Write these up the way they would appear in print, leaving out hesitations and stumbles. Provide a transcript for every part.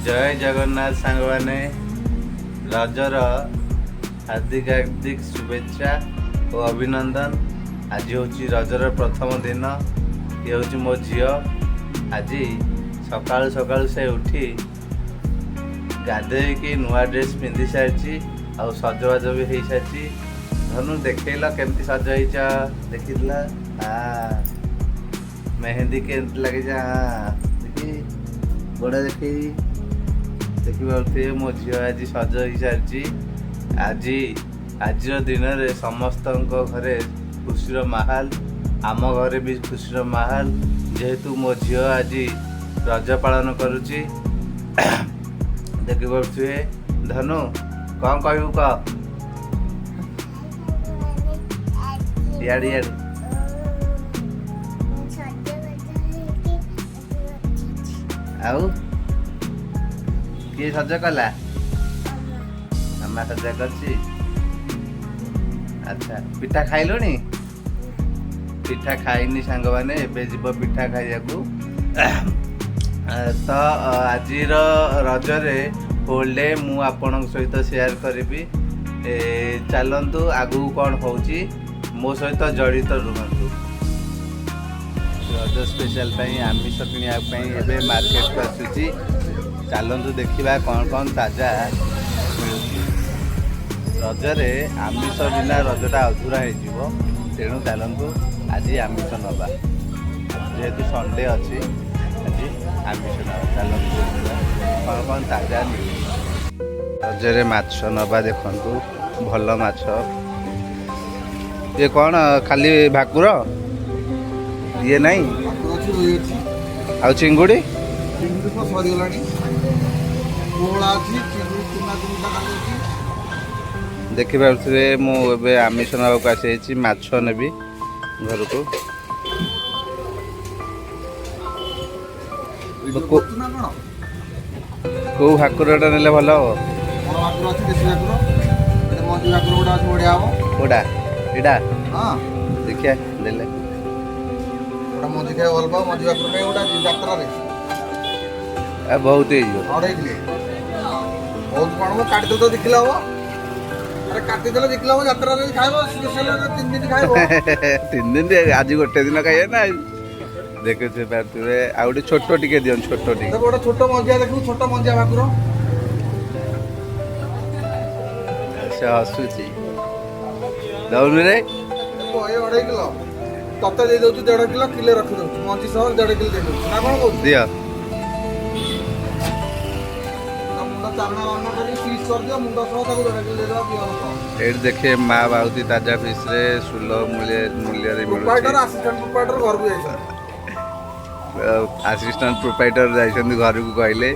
जय जगन्नाथ सांग मैंने रजर हार्दिक हार्दिक शुभेच्छा और अभिनंदन। आज हूँ रजर प्रथम दिन। ये हूँ मो झी आज सकाळु सकाळु से उठी गाधेकी नुआ ड्रेस पिंधि सारी आ सजबाज भी हो सारी। धनु देखल केमती सज हो देखला मेहंदी के लगे देखी गोड़ा देखी देखिए मो झी आज सज हो सारी। आज दिन में समस्त घरे खुशीर माहौल, आम घरे भी खुशीर माहौल जेहेतु मो झी आज रज पालन करुच्ची। देखी पारे धनु कौन कहू कह इयाड़ी इयाड़ी आउ किए सज कला मामा सजा करछि। अच्छा पिठा खाइलुनी? पिठा खाइनी सांग मैंने एबे जीव पिठा खाइया तो आज रजरे होल डे मु आपण सहित शेयर करी। चलतु आगू कौन होची मो सहित जड़ित रुहतु। रज स्पेशल आमिष किणापे मार्केट को आसूची। चलतु देखा कौन कौन ताजा मिलूची। रजरे आमिष बिना रजटा अधूरा हो तेणु चलतु आज आमिष नवा जेहेतु संडे अच्छी आज आमिष नवा। चलतु कौन कौन ताजा मिलूची। रजरे माछ नवा देखु भल माछ। ये कौन खाली भाकुर ये नहीं आ चिंगुड़ी देखी पारे मुझे आमिष नाक आसी माछ नेबी घर को। कौ भाकुरटा नेले भल कोड़ा इडा देखिए देले मजी खाए भल पाओ मजी भाकुर नहीं गोटा यात्रा बहुत बहुत कौन काटदे तो देखला हम अरे काटिदेले देखला हम यात्रा रे खाइबो स्पेशल 3 दिन खाइबो 3 दिन आज गोटे दिन खाइए ना देखे से पारे आ गोटे छोट टिके दियन छोट टिके गोटे छोट मजिया देखू छोट मजिया भाकुर से हसुची दौनु रे देखो ए 2.5 किलो तते दे दउछु 1.5 किलो किले रखि दउछु मजी सह 1.5 किलो दे दउछु ना कोन कहू दिया मुंडा चारना वारना करी पीस कर दियो मुंडा सह ताको 1.5 किलो दे दो पियो एड देखे माँ बाउती ताजा फिश रे सुलभ मूल्य रे प्रोपाइटर असिस्टेंट प्रोपाइटर घर को जाइछ असिस्टेंट प्रोपाइटर जाइछन घर को कहले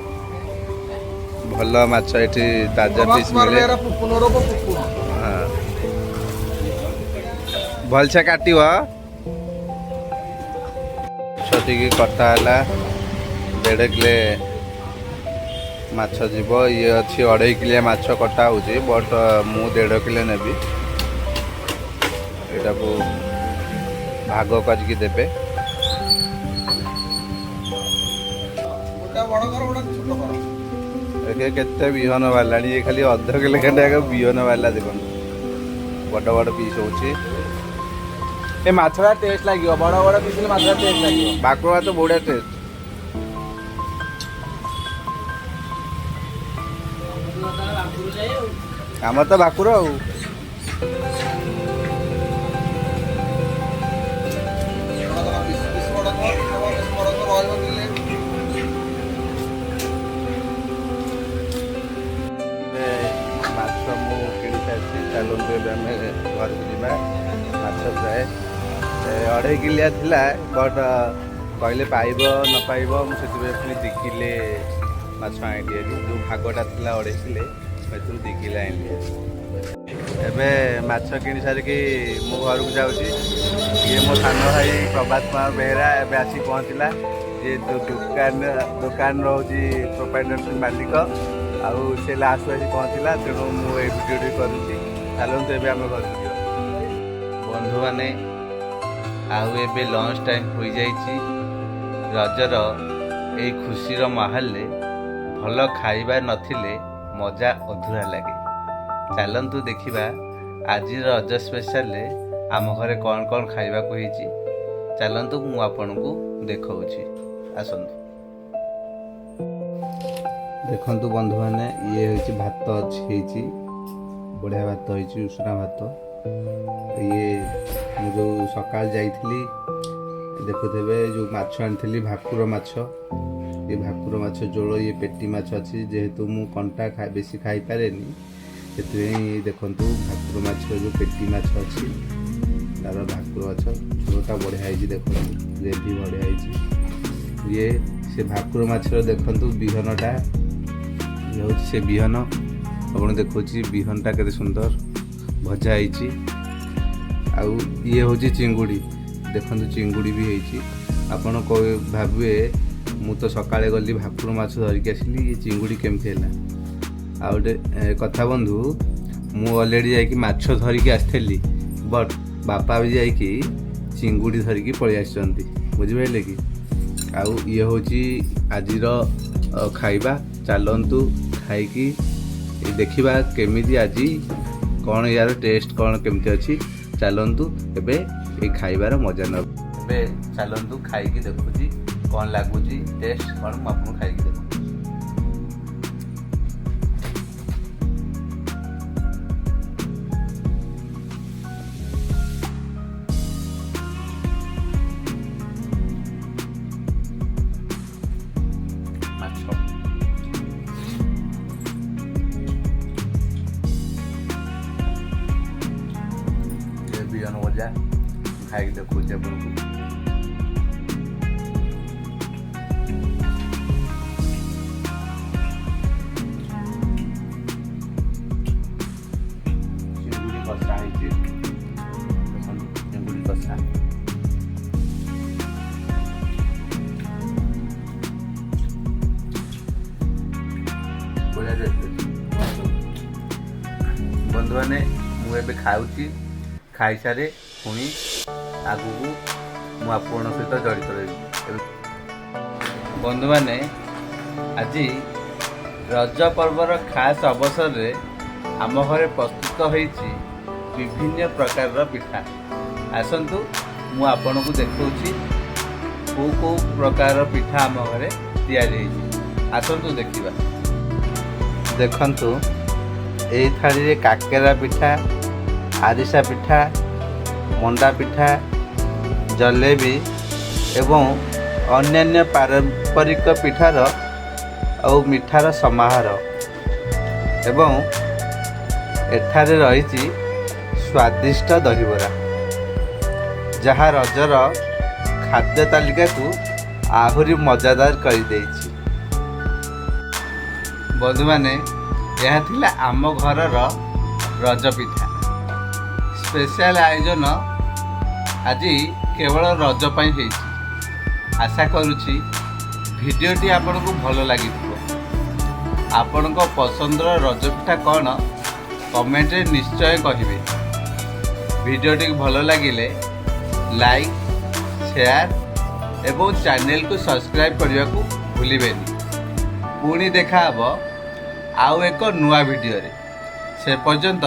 भल माछ एठी ताजा फिश मिले। हां भल से काटिव छोटी की कटा है 1.5 किलो माछ जीव। ये अच्छी 2.5 किलो माछ कटा हो बट मु 1.5 किलो नेबी एटा को भाग करके देबे। केते बिहन वाला ये खाली अध किलो खंडे बिहन वाला देख बड़ बड़ पीस होची। ए माछरा टेस्ट लागियो बड़ बड़ पीस माछरा टेस्ट लागियो भाकुरा तो बढ़िया टेस्ट। आम तो भाकुर आ चलते घर को जा माछ प्राय 2.5 किलिया थिला बट कहले पाइब न पाइब मुझे पुणी 2 किले माछ आनी जो भागटा था 2.5 किले से 2 किले आनी। एवं माछ कि सारिकी मो घर को जाऊँगी। ये मो सान भाई प्रभात कुमार बेहरा एवं आसी पहुँचला। ये दुकान रोची प्रोपाइटर मालिक आउ से लास्ट आसी पहुँचला तेणु मुझे भिडियो करुँची। चलते एवं आम घर को बंधु मैंने आउ एबे लंच टाइम हो जाइए। रजर यही खुशीर माहौल ଭଲ ଖାଇବା ନଥିଲେ ମଜା ଅଧୁରା ଲାଗେ। ଚାଲନ୍ତୁ ଦେଖିବା ଆଜିର ରଜ ସ୍ପେଶାଲରେ ଆମ ଘରେ କ'ଣ କ'ଣ ଖାଇବାକୁ ହେଇଛି। ଚାଲନ୍ତୁ ମୁଁ ଆପଣଙ୍କୁ ଦେଖାଉଛି, ଆସନ୍ତୁ। ଦେଖନ୍ତୁ ବନ୍ଧୁମାନେ, ଇଏ ହେଉଛି ଭାତ ହେଇଛି, ବଢ଼ିଆ ଭାତ ହେଇଛି, ଉଷୁନା ଭାତ। ଇଏ ମୁଁ ଯେଉଁ ସକାଳେ ଯାଇଥିଲି ଦେଖୁଥିବେ ଯେଉଁ ମାଛ ଆଣିଥିଲି, ଭାକୁର ମାଛ। ଏ ଭାକୁର ମାଛ ଝୋଳ, ଇଏ ପେଟି ମାଛ ଅଛି। ଯେହେତୁ ମୁଁ କଣ୍ଟା ବେଶୀ ଖାଇପାରେନି, ସେଥିପାଇଁ ଦେଖନ୍ତୁ ଭାକୁର ମାଛ ଯେଉଁ ପେଟି ମାଛ ଅଛି, ତାର ଭାକୁର ମାଛ ଝୋଳଟା ବଢ଼ିଆ ହେଇଛି। ଦେଖନ୍ତୁ ଗ୍ରେଭି ବଢ଼ିଆ ହେଇଛି। ଇଏ ସେ ଭାକୁର ମାଛର ଦେଖନ୍ତୁ ବିହନଟା, ଇଏ ହେଉଛି ସେ ବିହନ। ଆପଣ ଦେଖୁଛି ବିହନଟା କେତେ ସୁନ୍ଦର ଭଜା ହେଇଛି। ଆଉ ଇଏ ହେଉଛି ଚିଙ୍ଗୁଡ଼ି, ଦେଖନ୍ତୁ ଚିଙ୍ଗୁଡ଼ି ବି ହେଇଛି। ଆପଣ ଭାବିବେ ମୁଁ ତ ସକାଳେ ଗଲି ଭାକୁର ମାଛ ଧରିକି ଆସିଲି, ଇଏ ଚିଙ୍ଗୁଡ଼ି କେମିତି ହେଲା। ଆଉ ଗୋଟେ କଥା ବନ୍ଧୁ, ମୁଁ ଅଲରେଡ଼ି ଯାଇକି ମାଛ ଧରିକି ଆସିଥିଲି, ବଟ୍ ବାପା ବି ଯାଇକି ଚିଙ୍ଗୁଡ଼ି ଧରିକି ପଳେଇ ଆସିଛନ୍ତି, ବୁଝିପାରିଲେ କି। ଆଉ ଇଏ ହେଉଛି ଆଜିର ଖାଇବା। ଚାଲନ୍ତୁ ଖାଇକି ଦେଖିବା କେମିତି ଆଜି କ'ଣ ୟାର ଟେଷ୍ଟ କ'ଣ କେମିତି ଅଛି। ଚାଲନ୍ତୁ ଏବେ ଏଇ ଖାଇବାର ମଜା ନେବ। ଏବେ ଚାଲନ୍ତୁ ଖାଇକି ଦେଖୁଛି କ'ଣ ଲାଗୁଛି, ଟେଷ୍ଟ କ'ଣ ମୁଁ ଆପଣଙ୍କୁ ଖାଇକି ଦେଖୁଛି। ମାଛ ବିହନ ଭଜା ଖାଇକି ଦେଖୁଛି ଆପଣଙ୍କୁ। ଚିଙ୍ଗୁଡ଼ି କଷା ହେଇଛି, ଚିଙ୍ଗୁଡ଼ି କଷା। ବନ୍ଧୁମାନେ, ମୁଁ ଏବେ ଖାଉଛି। ଖାଇସାରେ ପୁଣି ଆଗକୁ ମୁଁ ଆପଣଙ୍କ ସହିତ ଜଡ଼ିତ ରହିବି। ବନ୍ଧୁମାନେ, ଆଜି ରଜ ପର୍ବର ଖାସ୍ ଅବସରରେ ଆମ ଘରେ ପ୍ରସ୍ତୁତ ହୋଇଛି ବିଭିନ୍ନ ପ୍ରକାରର ପିଠା। ଆସନ୍ତୁ ମୁଁ ଆପଣଙ୍କୁ ଦେଖାଉଛି କେଉଁ କେଉଁ ପ୍ରକାରର ପିଠା ଆମ ଘରେ ତିଆରି ହେଇଛି। ଆସନ୍ତୁ ଦେଖିବା। ଦେଖନ୍ତୁ, ଏଇ ଥାଳିରେ କାକେରା ପିଠା, ଆରିସା ପିଠା, ମଣ୍ଡା ପିଠା, ଜଲେବି ଏବଂ ଅନ୍ୟାନ୍ୟ ପାରମ୍ପରିକ ପିଠାର ଆଉ ମିଠାର ସମାହାର। ଏବଂ ଏଠାରେ ରହିଛି ସ୍ୱାଦିଷ୍ଟ ଦହିବରା, ଯାହା ରଜର ଖାଦ୍ୟ ତାଲିକାକୁ ଆହୁରି ମଜାଦାର କରିଦେଇଛି। ବନ୍ଧୁମାନେ, ଏହା ଥିଲା ଆମ ଘରର ରଜ ପିଠା। ସ୍ପେଶାଲ ଆୟୋଜନ ଆଜି କେବଳ ରଜ ପାଇଁ ହେଇଛି। ଆଶା କରୁଛି ଭିଡ଼ିଓଟି ଆପଣଙ୍କୁ ଭଲ ଲାଗିଥିବ। ଆପଣଙ୍କ ପସନ୍ଦର ରଜ ପିଠା କ'ଣ କମେଣ୍ଟରେ ନିଶ୍ଚୟ କହିବେ। ଭିଡ଼ିଓଟି ଭଲ ଲାଗିଲେ ଲାଇକ୍, ସେୟାର ଏବଂ ଚ୍ୟାନେଲକୁ ସବସ୍କ୍ରାଇବ୍ କରିବାକୁ ଭୁଲିବେନି। ପୁଣି ଦେଖାହେବ ଆଉ ଏକ ନୂଆ ଭିଡ଼ିଓରେ। ସେ ପର୍ଯ୍ୟନ୍ତ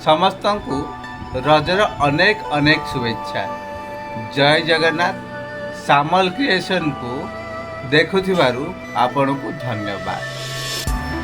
ସମସ୍ତଙ୍କୁ ରଜର ଅନେକ ଅନେକ ଶୁଭେଚ୍ଛା। ଜୟ ଜଗନ୍ନାଥ। ସାମଲ କ୍ରିଏସନକୁ ଦେଖୁଥିବାରୁ ଆପଣଙ୍କୁ ଧନ୍ୟବାଦ।